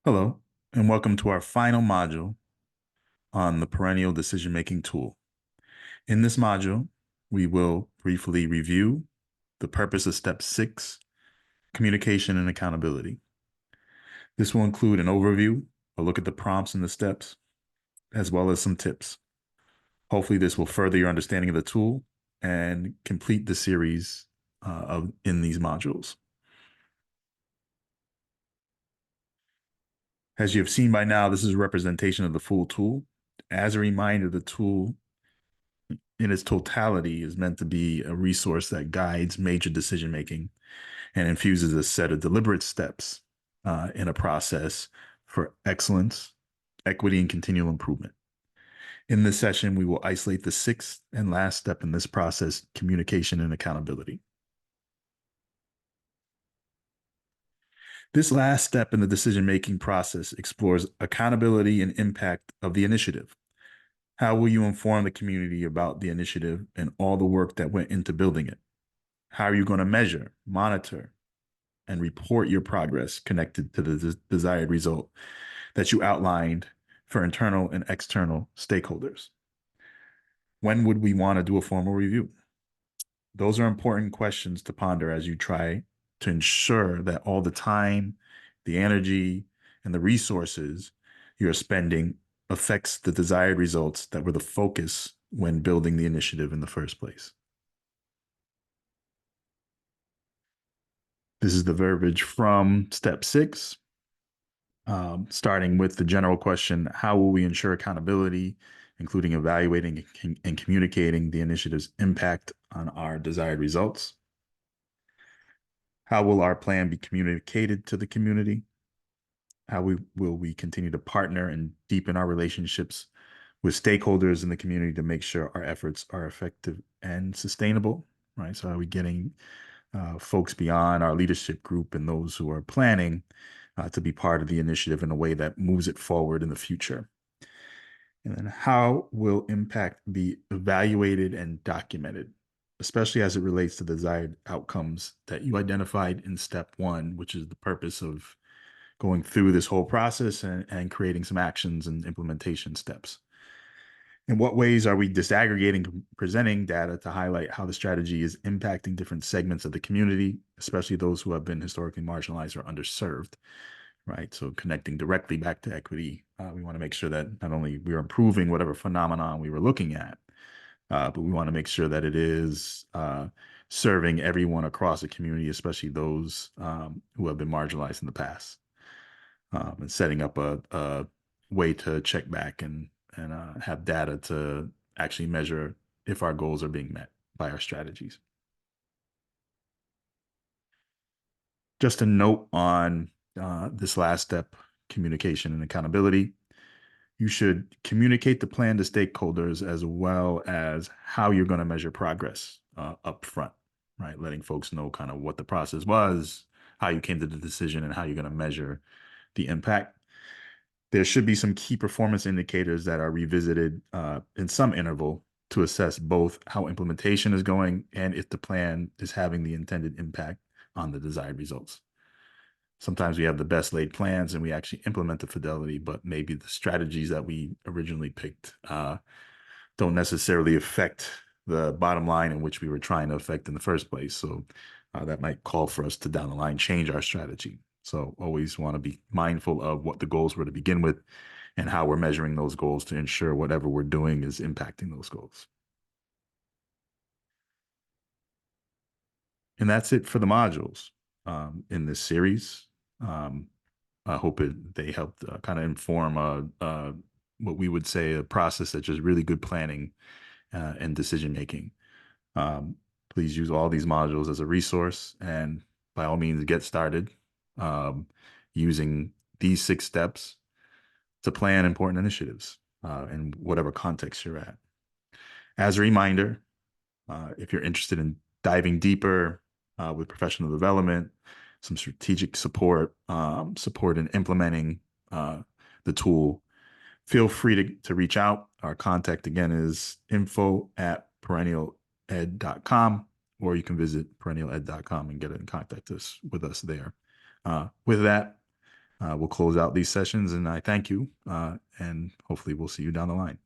Hello, and welcome to our final module on the Perennial decision-making tool. In this module, we will briefly review the purpose of step 6, communication and accountability. This will include an overview, a look at the prompts and the steps, as well as some tips. Hopefully this will further your understanding of the tool and complete the series in these modules. As you have seen by now, this is a representation of the full tool. As a reminder, the tool in its totality is meant to be a resource that guides major decision making and infuses a set of deliberate steps in a process for excellence, equity, and continual improvement. In this session, we will isolate the sixth and last step in this process, communication and accountability. This last step in the decision-making process explores accountability and impact of the initiative. How will you inform the community about the initiative and all the work that went into building it? How are you going to measure, monitor, and report your progress connected to the desired result that you outlined for internal and external stakeholders? When would we want to do a formal review? Those are important questions to ponder as you try to ensure that all the time, the energy, and the resources you're spending affects the desired results that were the focus when building the initiative in the first place. This is the verbiage from step 6, starting with the general question, how will we ensure accountability, including evaluating and communicating the initiative's impact on our desired results? How will our plan be communicated to the community? How will we continue to partner and deepen our relationships with stakeholders in the community to make sure our efforts are effective and sustainable, right? So are we getting folks beyond our leadership group and those who are planning to be part of the initiative in a way that moves it forward in the future? And then how will impact be evaluated and documented, especially as it relates to desired outcomes that you identified in step 1, which is the purpose of going through this whole process and creating some actions and implementation steps. In what ways are we disaggregating, presenting data to highlight how the strategy is impacting different segments of the community, especially those who have been historically marginalized or underserved, right? So connecting directly back to equity, we want to make sure that not only we're improving whatever phenomenon we were looking at, but we want to make sure that it is serving everyone across the community, especially those who have been marginalized in the past, and setting up a way to check back and have data to actually measure if our goals are being met by our strategies. Just a note on this last step, communication and accountability. You should communicate the plan to stakeholders as well as how you're going to measure progress up front, right? Letting folks know kind of what the process was, how you came to the decision, and how you're going to measure the impact. There should be some key performance indicators that are revisited in some interval to assess both how implementation is going and if the plan is having the intended impact on the desired results. Sometimes we have the best laid plans and we actually implement the fidelity, but maybe the strategies that we originally picked don't necessarily affect the bottom line in which we were trying to affect in the first place. So that might call for us to down the line change our strategy. So always want to be mindful of what the goals were to begin with and how we're measuring those goals to ensure whatever we're doing is impacting those goals. And that's it for the modules in this series. I hope they helped kind of inform what we would say a process that's just really good planning and decision making. Please use all these modules as a resource and by all means get started using these 6 steps to plan important initiatives in whatever context you're at. As a reminder, if you're interested in diving deeper with professional development, some strategic support, support in implementing the tool, feel free to reach out. Our contact again is info@perennialed.com, or you can visit perennialed.com and get in contact with us there. With that, we'll close out these sessions, and I thank you, and hopefully we'll see you down the line.